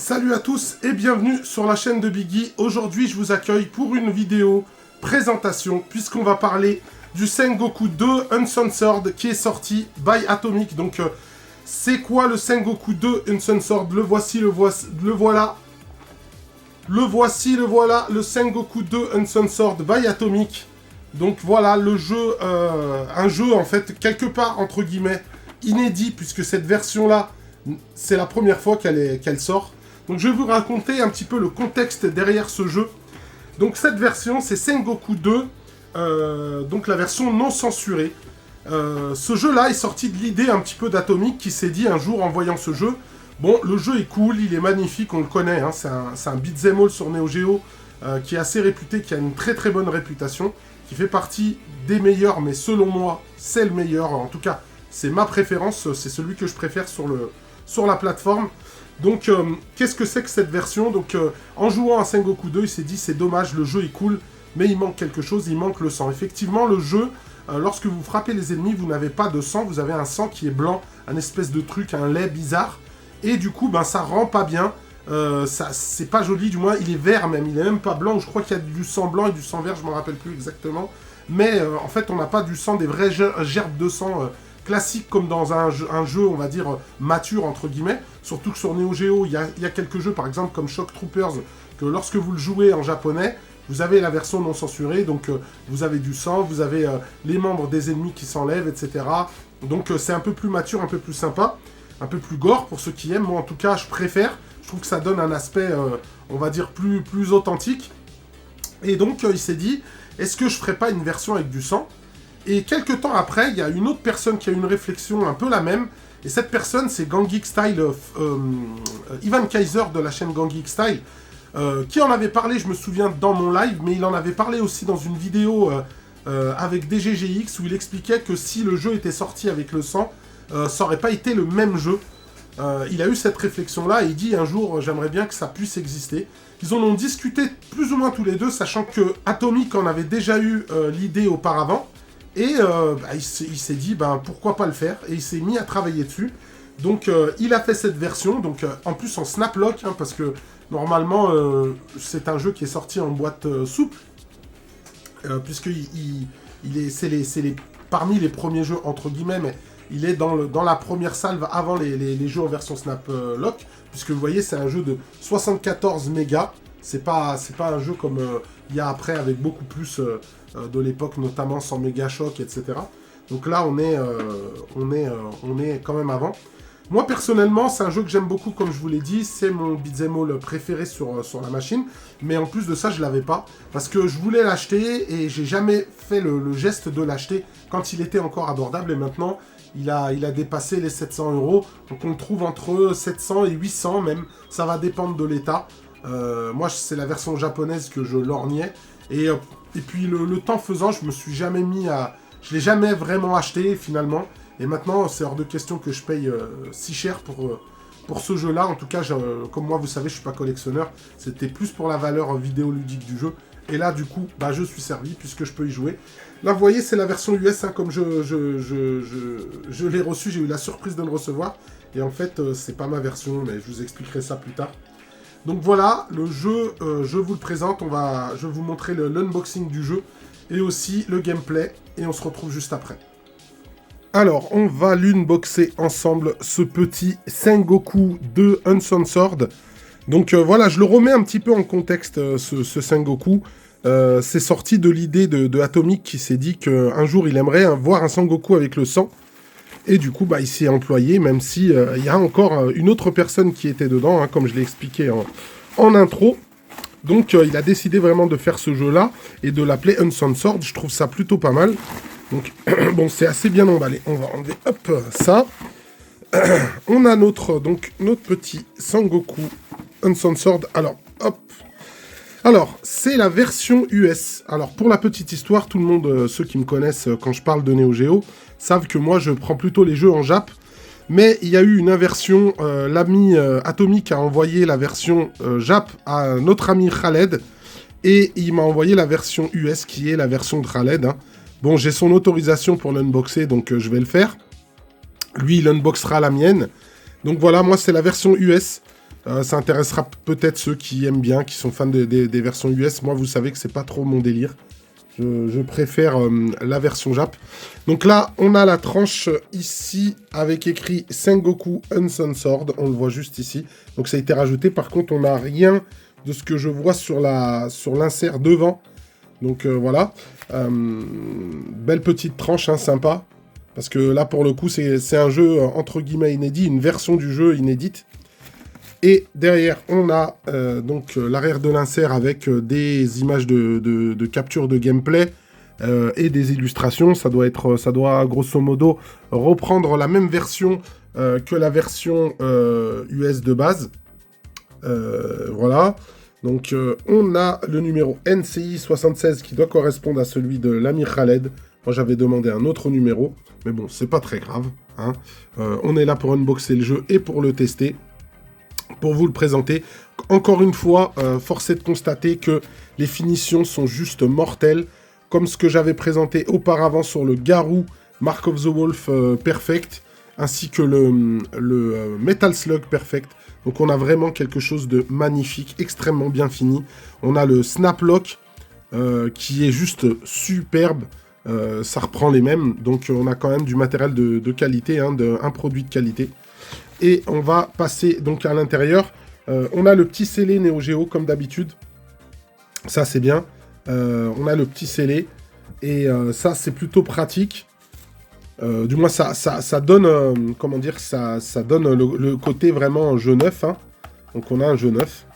Salut à tous et bienvenue sur la chaîne de Biggy. Aujourd'hui, je vous accueille pour une vidéo présentation, puisqu'on va parler du Sengoku 2 Uncensored qui est sorti by Atomic. Donc, c'est quoi le Sengoku 2 Uncensored? Le voici, le voilà. Le voici, le voilà, le Sengoku 2 Uncensored by Atomic. Donc voilà, le jeu, un jeu en fait, quelque part, entre guillemets, inédit, puisque cette version-là, c'est la première fois qu'elle sort. Donc je vais vous raconter un petit peu le contexte derrière ce jeu. Donc cette version, c'est Sengoku 2, donc la version non censurée. Ce jeu-là est sorti de l'idée un petit peu d'Atomic qui s'est dit un jour en voyant ce jeu, bon, le jeu est cool, il est magnifique, on le connaît, hein, c'est un beat'em all sur Neo Geo qui est assez réputé, qui a une très très bonne réputation, qui fait partie des meilleurs, mais selon moi, c'est le meilleur. En tout cas, c'est ma préférence, c'est celui que je préfère sur la plateforme. Donc, qu'est-ce que c'est que cette version? Donc, en jouant à Sengoku 2, il s'est dit, c'est dommage, le jeu est cool, mais il manque quelque chose, il manque le sang. Effectivement, le jeu, lorsque vous frappez les ennemis, vous n'avez pas de sang, vous avez un sang qui est blanc, un espèce de truc, un lait bizarre, et du coup, ben, ça rend pas bien, c'est pas joli, du moins, il est vert même, il est même pas blanc, je crois qu'il y a du sang blanc et du sang vert, je m'en rappelle plus exactement, mais en fait, on n'a pas du sang, des vraies gerbes de sang classique comme dans un jeu, on va dire, mature, entre guillemets. Surtout que sur Neo Geo, il y a quelques jeux, par exemple, comme Shock Troopers, que lorsque vous le jouez en japonais, vous avez la version non censurée, donc vous avez du sang, vous avez les membres des ennemis qui s'enlèvent, etc. Donc c'est un peu plus mature, un peu plus sympa, un peu plus gore pour ceux qui aiment. Moi, en tout cas, je préfère. Je trouve que ça donne un aspect, on va dire, plus authentique. Et donc, il s'est dit, est-ce que je ferais pas une version avec du sang ? Et quelques temps après, il y a une autre personne qui a eu une réflexion un peu la même. Et cette personne, c'est Gang Geek Style, Ivan Kaiser de la chaîne Gang Geek Style, qui en avait parlé, je me souviens, dans mon live, mais il en avait parlé aussi dans une vidéo avec DGGX, où il expliquait que si le jeu était sorti avec le sang, ça n'aurait pas été le même jeu. Il a eu cette réflexion-là et il dit un jour, j'aimerais bien que ça puisse exister. Ils en ont discuté plus ou moins tous les deux, sachant que Atomic en avait déjà eu l'idée auparavant. Et il s'est dit, pourquoi pas le faire? Et il s'est mis à travailler dessus. Donc, il a fait cette version, donc en plus en snap-lock, hein, parce que normalement, c'est un jeu qui est sorti en boîte souple, puisque c'est parmi les premiers jeux, entre guillemets, mais il est dans la première salve avant les jeux en version snap-lock, puisque vous voyez, c'est un jeu de 74 mégas. C'est pas un jeu comme il y a après, avec beaucoup plus de l'époque, notamment sans méga choc, etc. Donc là, on est quand même avant. Moi, personnellement, c'est un jeu que j'aime beaucoup, comme je vous l'ai dit. C'est mon beat'em all préféré sur la machine. Mais en plus de ça, je l'avais pas. Parce que je voulais l'acheter et j'ai jamais fait le geste de l'acheter quand il était encore abordable. Et maintenant, il a dépassé les 700 €. Donc on le trouve entre 700 et 800 même. Ça va dépendre de l'état. Moi, c'est la version japonaise que je lorgnais. Et puis, le temps faisant, je me suis jamais mis à... Je l'ai jamais vraiment acheté, finalement. Et maintenant, c'est hors de question que je paye si cher pour ce jeu-là. En tout cas, comme moi, vous savez, je suis pas collectionneur. C'était plus pour la valeur vidéoludique du jeu. Et là, du coup, je suis servi, puisque je peux y jouer. Là, vous voyez, c'est la version US, hein, comme je l'ai reçu. J'ai eu la surprise de le recevoir. Et en fait, c'est pas ma version, mais je vous expliquerai ça plus tard. Donc voilà, le jeu, je vous le présente, je vais vous montrer l'unboxing du jeu et aussi le gameplay, et on se retrouve juste après. Alors, on va l'unboxer ensemble, ce petit Sengoku 2 Uncensored. Donc voilà, je le remets un petit peu en contexte, ce Sengoku. C'est sorti de l'idée de Atomic qui s'est dit qu'un jour, il aimerait voir un Sengoku avec le sang. Et du coup, il s'y est employé, même si il y a encore une autre personne qui était dedans, hein, comme je l'ai expliqué en intro. Donc, il a décidé vraiment de faire ce jeu-là et de l'appeler Uncensored. Je trouve ça plutôt pas mal. Donc, bon, c'est assez bien emballé. On va enlever, hop, ça. On a notre petit Sengoku Uncensored. Alors, hop. Alors, c'est la version US. Alors, pour la petite histoire, tout le monde, ceux qui me connaissent quand je parle de Neo Geo, savent que moi, je prends plutôt les jeux en Jap. Mais il y a eu une inversion, l'ami Atomic a envoyé la version Jap à notre ami Khaled. Et il m'a envoyé la version US, qui est la version de Khaled. Hein. Bon, j'ai son autorisation pour l'unboxer, donc je vais le faire. Lui, il unboxera la mienne. Donc voilà, moi, c'est la version US. Ça intéressera peut-être ceux qui aiment bien, qui sont fans des versions US. Moi, vous savez que c'est pas trop mon délire. Je préfère la version Jap. Donc là, on a la tranche ici avec écrit Sengoku Unsung Sword. On le voit juste ici. Donc ça a été rajouté. Par contre, on n'a rien de ce que je vois sur l'insert devant. Donc voilà. Belle petite tranche, hein, sympa. Parce que là, pour le coup, c'est un jeu entre guillemets inédit, une version du jeu inédite. Et derrière, on a donc l'arrière de l'insert avec des images de capture de gameplay et des illustrations. Ça doit grosso modo reprendre la même version que la version US de base. Voilà. Donc on a le numéro NCI 76 qui doit correspondre à celui de l'Amir Khaled. Moi j'avais demandé un autre numéro, mais bon, c'est pas très grave. Hein. On est là pour unboxer le jeu et pour le tester. Pour vous le présenter. Encore une fois, force est de constater que les finitions sont juste mortelles, comme ce que j'avais présenté auparavant sur le Garou Mark of the Wolf Perfect, ainsi que le Metal Slug Perfect. Donc on a vraiment quelque chose de magnifique, extrêmement bien fini. On a le Snap Lock, qui est juste superbe. Ça reprend les mêmes, donc on a quand même du matériel de qualité, hein, un produit de qualité. Et on va passer donc à l'intérieur. On a le petit scellé Neo Geo comme d'habitude. Ça c'est bien. On a le petit scellé. Et ça c'est plutôt pratique. Du moins ça donne, comment dire, ça donne le côté vraiment jeu neuf. Hein. Donc on a un jeu neuf.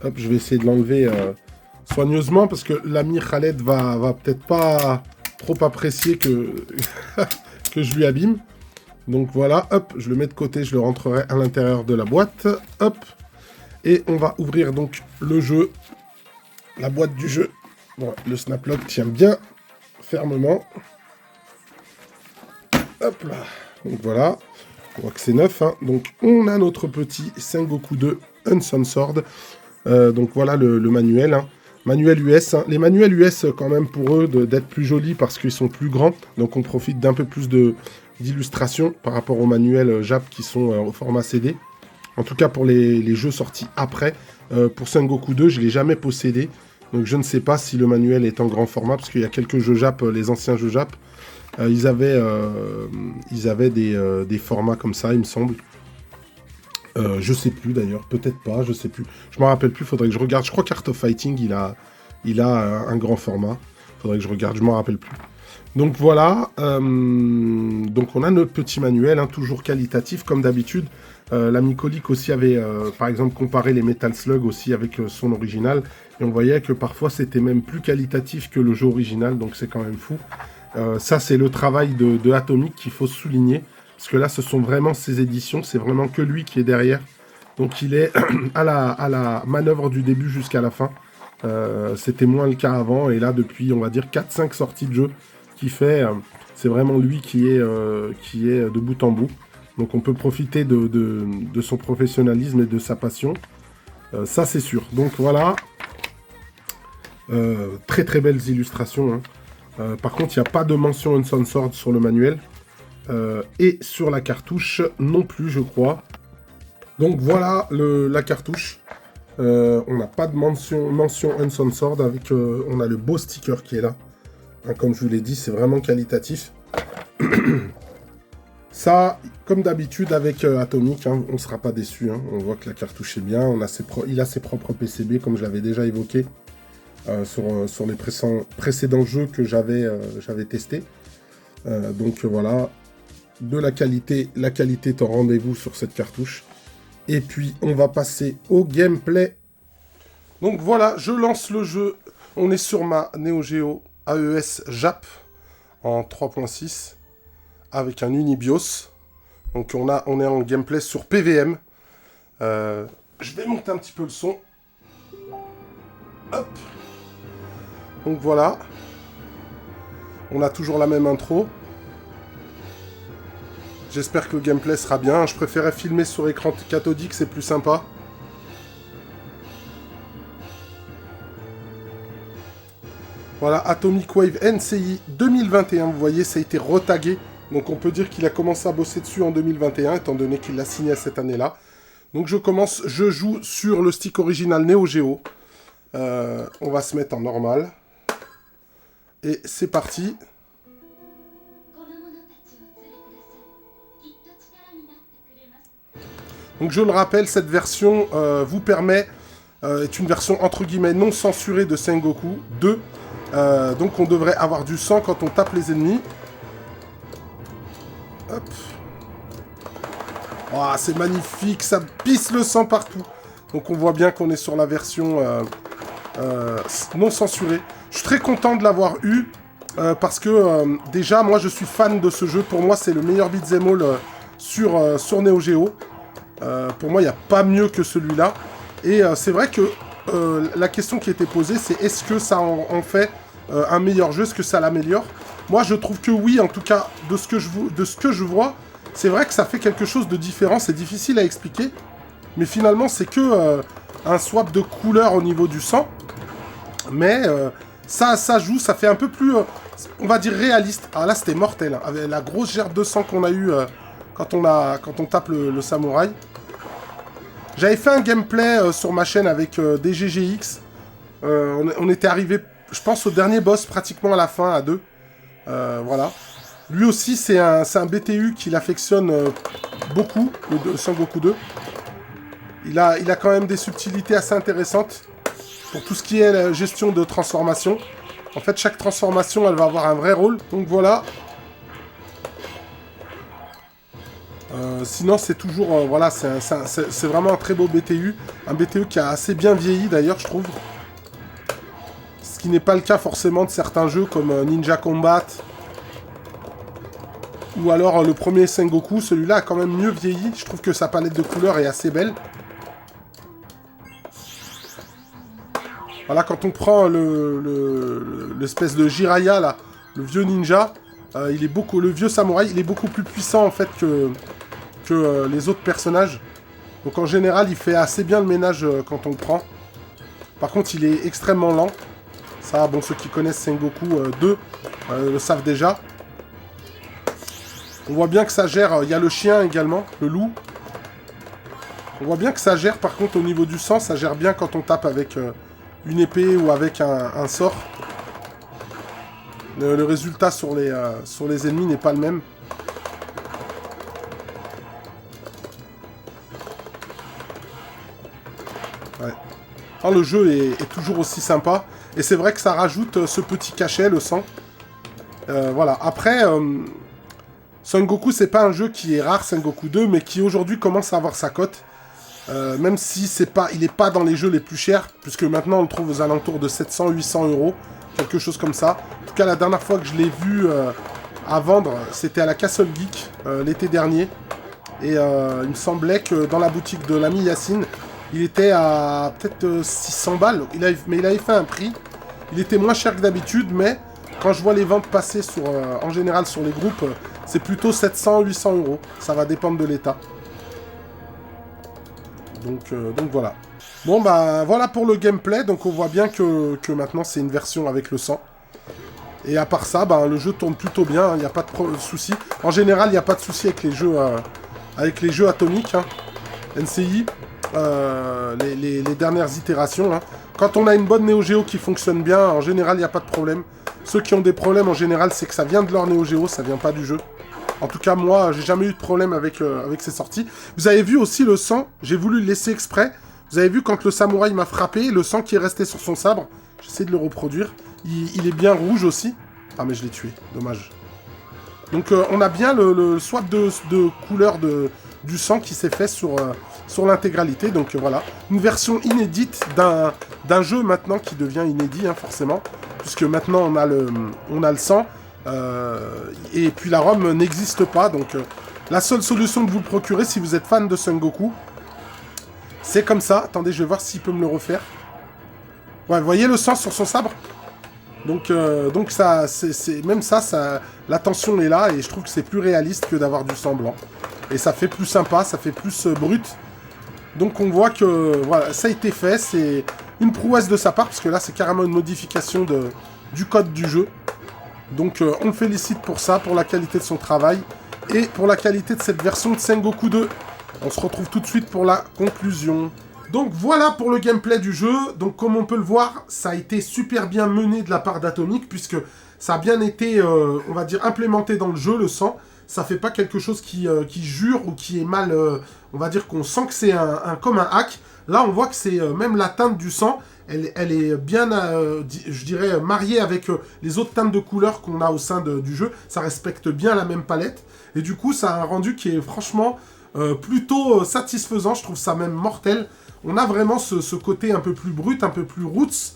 Hop, je vais essayer de l'enlever soigneusement parce que l'Amir Khaled va peut-être pas trop apprécier que, que je lui abîme. Donc voilà, hop, je le mets de côté, je le rentrerai à l'intérieur de la boîte, hop. Et on va ouvrir donc le jeu, la boîte du jeu. Bon, le Snap Lock tient bien fermement. Hop là, donc voilà, on voit que c'est neuf. Hein. Donc on a notre petit Sengoku 2 Unsung Sword. Donc voilà le manuel. Hein. Manuel US. Hein. Les manuels US, quand même, pour eux, d'être plus jolis parce qu'ils sont plus grands. Donc on profite d'un peu plus d'illustrations par rapport aux manuels Jap qui sont au format CD. En tout cas pour les jeux sortis après. Pour Sengoku 2, je ne l'ai jamais possédé. Donc je ne sais pas si le manuel est en grand format. Parce qu'il y a quelques jeux Jap, les anciens jeux Jap. Ils avaient des formats comme ça, il me semble. Je sais plus d'ailleurs, peut-être pas, je sais plus. Je m'en rappelle plus, faudrait que je regarde. Je crois qu'Art of Fighting, il a un grand format. Faudrait que je regarde, je m'en rappelle plus. Donc voilà, donc on a notre petit manuel, hein, toujours qualitatif comme d'habitude. L'ami Colic aussi avait, par exemple, comparé les Metal Slug aussi avec son original. Et on voyait que parfois c'était même plus qualitatif que le jeu original, donc c'est quand même fou. Ça c'est le travail de Atomic qu'il faut souligner. Parce que là, ce sont vraiment ses éditions, c'est vraiment que lui qui est derrière. Donc il est à la manœuvre du début jusqu'à la fin. C'était moins le cas avant, et là, depuis, on va dire, 4-5 sorties de jeu qu'il fait, c'est vraiment lui qui est de bout en bout. Donc on peut profiter de son professionnalisme et de sa passion. Ça, c'est sûr. Donc voilà. Très très belles illustrations. Hein. Par contre, il n'y a pas de mention Unsung Sword sur le manuel. Et sur la cartouche non plus, je crois. Donc voilà la cartouche. On n'a pas de mention Unsung Sword. Avec, on a le beau sticker qui est là. Hein, comme je vous l'ai dit, c'est vraiment qualitatif. Ça, comme d'habitude avec Atomic, hein, on ne sera pas déçu. Hein. On voit que la cartouche est bien. Il a ses propres PCB, comme je l'avais déjà évoqué sur les précédents jeux que j'avais testés. Donc voilà. De la qualité est au rendez-vous sur cette cartouche. Et puis, on va passer au gameplay. Donc voilà, je lance le jeu. On est sur ma Neo Geo AES Jap en 3.6 avec un Unibios. Donc on est en gameplay sur PVM. Je vais monter un petit peu le son. Hop. Donc voilà. On a toujours la même intro. J'espère que le gameplay sera bien. Je préférais filmer sur écran cathodique, c'est plus sympa. Voilà, Atomic Wave NCI 2021. Vous voyez, ça a été retagué. Donc on peut dire qu'il a commencé à bosser dessus en 2021, étant donné qu'il l'a signé cette année-là. Donc je joue sur le stick original Neo Geo. On va se mettre en normal. Et c'est parti. Donc je le rappelle, cette version vous permet, est une version entre guillemets non censurée de Sengoku 2. Donc on devrait avoir du sang quand on tape les ennemis. Hop. Oh, c'est magnifique, ça pisse le sang partout. Donc on voit bien qu'on est sur la version non censurée. Je suis très content de l'avoir eu, parce que déjà, moi je suis fan de ce jeu. Pour moi, c'est le meilleur beat'em all sur Neo Geo. Pour moi, il n'y a pas mieux que celui-là. Et c'est vrai que la question qui était posée, c'est est-ce que ça en fait un meilleur jeu? Est-ce que ça l'améliore? Moi, je trouve que oui, en tout cas, de ce que je vois, c'est vrai que ça fait quelque chose de différent. C'est difficile à expliquer. Mais finalement, c'est que un swap de couleur au niveau du sang. Mais ça joue, ça fait un peu plus, on va dire, réaliste. Ah là, c'était mortel, hein, avec la grosse gerbe de sang qu'on a eue quand on tape le samouraï. J'avais fait un gameplay sur ma chaîne avec des GGX. On était arrivé, je pense, au dernier boss, pratiquement à la fin, à 2. Voilà. Lui aussi, c'est un BTU qu'il affectionne beaucoup, le Sengoku 2. Il a quand même des subtilités assez intéressantes pour tout ce qui est la gestion de transformation. En fait, chaque transformation, elle va avoir un vrai rôle. Donc voilà. Sinon, c'est toujours... voilà, c'est vraiment un très beau BTU. Un BTU qui a assez bien vieilli, d'ailleurs, je trouve. Ce qui n'est pas le cas, forcément, de certains jeux comme Ninja Combat. Ou alors le premier Sengoku. Celui-là a quand même mieux vieilli. Je trouve que sa palette de couleurs est assez belle. Voilà, quand on prend l'espèce de Jiraiya, là, le vieux ninja, le vieux samouraï, il est beaucoup plus puissant, en fait, que les autres personnages. Donc, en général, il fait assez bien le ménage quand on le prend. Par contre, il est extrêmement lent. Ça, bon, ceux qui connaissent Sengoku 2 le savent déjà. On voit bien que ça gère... Il y a le chien également, le loup. On voit bien que ça gère, par contre, au niveau du sang, ça gère bien quand on tape avec... une épée ou avec un sort. Le résultat sur les ennemis n'est pas le même. Ouais. Alors, le jeu est toujours aussi sympa. Et c'est vrai que ça rajoute ce petit cachet, le sang. Voilà. Après, Sengoku, c'est pas un jeu qui est rare, Sengoku 2, mais qui aujourd'hui commence à avoir sa cote. Même si il n'est pas dans les jeux les plus chers, puisque maintenant on le trouve aux alentours de 700-800 €, quelque chose comme ça. En tout cas, la dernière fois que je l'ai vu à vendre, c'était à la Castle Geek l'été dernier. Et il me semblait que dans la boutique de l'ami Yacine, il était à peut-être 600 balles. Mais il avait fait un prix. Il était moins cher que d'habitude, mais quand je vois les ventes passer en général sur les groupes, c'est plutôt 700-800 €. Ça va dépendre de l'état. Donc voilà. Bon bah voilà pour le gameplay. Donc on voit bien que maintenant c'est une version avec le sang. Et à part ça, bah, le jeu tourne plutôt bien. Il n'y a pas de soucis. En général, il n'y a pas de soucis avec les jeux atomiques. Hein. NCI. Les dernières itérations. Hein. Quand on a une bonne Neo Geo qui fonctionne bien, en général, il n'y a pas de problème. Ceux qui ont des problèmes, en général, c'est que ça vient de leur Neo Geo, ça vient pas du jeu. En tout cas, moi, j'ai jamais eu de problème avec ces sorties. Vous avez vu aussi le sang, j'ai voulu le laisser exprès. Vous avez vu quand le samouraï m'a frappé, le sang qui est resté sur son sabre. J'essaie de le reproduire. Il est bien rouge aussi. Ah, mais je l'ai tué, dommage. Donc, on a bien le swap de couleur du sang qui s'est fait sur l'intégralité. Donc, voilà. Une version inédite d'un jeu maintenant qui devient inédit, hein, forcément. Puisque maintenant, on a le sang. Et puis la ROM n'existe pas, donc la seule solution de vous le procurer si vous êtes fan de Sengoku, c'est comme ça. Attendez, je vais voir s'il peut me le refaire. Ouais, vous voyez le sang sur son sabre? Donc ça, même ça, la tension est là, et je trouve que c'est plus réaliste que d'avoir du sang blanc. Et ça fait plus sympa, ça fait plus brut. Donc on voit que voilà, ça a été fait, c'est une prouesse de sa part, parce que là c'est carrément une modification du code du jeu. Donc on le félicite pour ça, pour la qualité de son travail, et pour la qualité de cette version de Sengoku 2. On se retrouve tout de suite pour la conclusion. Donc voilà pour le gameplay du jeu. Donc comme on peut le voir, ça a été super bien mené de la part d'Atomic, puisque ça a bien été, on va dire, implémenté dans le jeu, le sang. Ça fait pas quelque chose qui jure ou qui est mal, on va dire qu'on sent que c'est comme un hack. Là, on voit que c'est même la teinte du sang, elle est bien, je dirais, mariée avec les autres teintes de couleurs qu'on a au sein du jeu. Ça respecte bien la même palette. Et du coup, ça a un rendu qui est franchement plutôt satisfaisant. Je trouve ça même mortel. On a vraiment ce côté un peu plus brut, un peu plus roots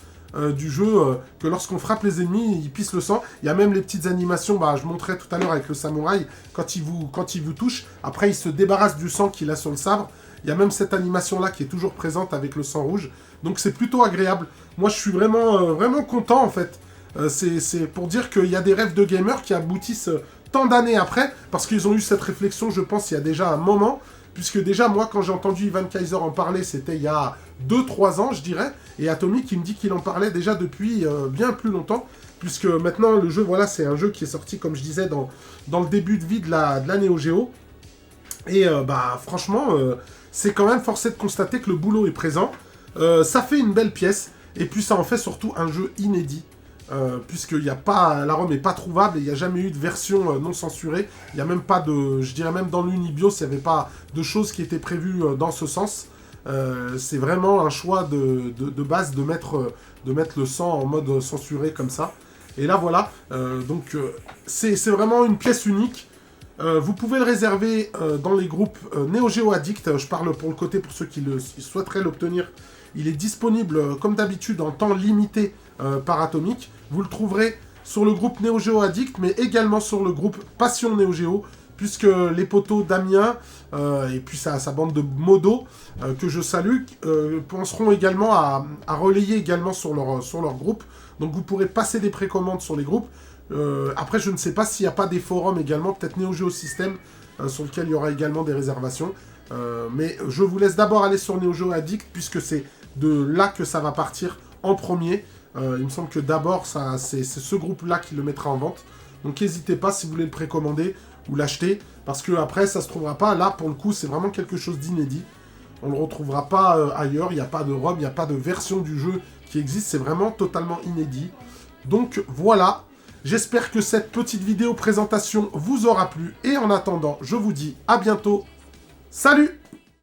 du jeu, que lorsqu'on frappe les ennemis, ils pissent le sang. Il y a même les petites animations, je montrais tout à l'heure avec le samouraï, quand il vous touche, après il se débarrasse du sang qu'il a sur le sabre. Il y a même cette animation-là qui est toujours présente avec le sang rouge. Donc c'est plutôt agréable. Moi je suis vraiment, vraiment content en fait. C'est pour dire qu'il y a des rêves de gamers qui aboutissent tant d'années après, parce qu'ils ont eu cette réflexion, je pense, il y a déjà un moment. Puisque déjà, moi, quand j'ai entendu Ivan Kaiser en parler, c'était il y a 2-3 ans, je dirais. Et Atomic, il me dit qu'il en parlait déjà depuis bien plus longtemps. Puisque maintenant, le jeu, voilà, c'est un jeu qui est sorti, comme je disais, dans le début de vie de la Neo Geo. Et franchement, c'est quand même forcé de constater que le boulot est présent. Ça fait une belle pièce. Et puis, ça en fait surtout un jeu inédit. Puisqu'il n'y a pas, la ROM n'est pas trouvable et il n'y a jamais eu de version non censurée. Il n'y a même pas de, je dirais même dans l'Unibios, il n'y avait pas de choses qui étaient prévues dans ce sens. C'est vraiment un choix de base de mettre le sang en mode censuré comme ça. Et là voilà, donc c'est vraiment une pièce unique. Vous pouvez le réserver dans les groupes Neo Geo Addict. Je parle pour le côté pour ceux qui souhaiteraient l'obtenir. Il est disponible comme d'habitude en temps limité par Atomic. Vous le trouverez sur le groupe Neo Geo Addict, mais également sur le groupe Passion Neo Geo, puisque les potos Damien et puis sa bande de modos, que je salue, penseront également à relayer également sur leur groupe. Donc vous pourrez passer des précommandes sur les groupes. Après, je ne sais pas s'il n'y a pas des forums également, peut-être Neo Geo System, sur lequel il y aura également des réservations. Mais je vous laisse d'abord aller sur Neo Geo Addict, puisque c'est de là que ça va partir en premier. Il me semble que d'abord, c'est ce groupe-là qui le mettra en vente. Donc n'hésitez pas si vous voulez le précommander ou l'acheter, parce que après ça se trouvera pas. Là, pour le coup, c'est vraiment quelque chose d'inédit. On le retrouvera pas ailleurs. Il n'y a pas de ROM, il n'y a pas de version du jeu qui existe. C'est vraiment totalement inédit. Donc voilà. J'espère que cette petite vidéo présentation vous aura plu. Et en attendant, je vous dis à bientôt. Salut!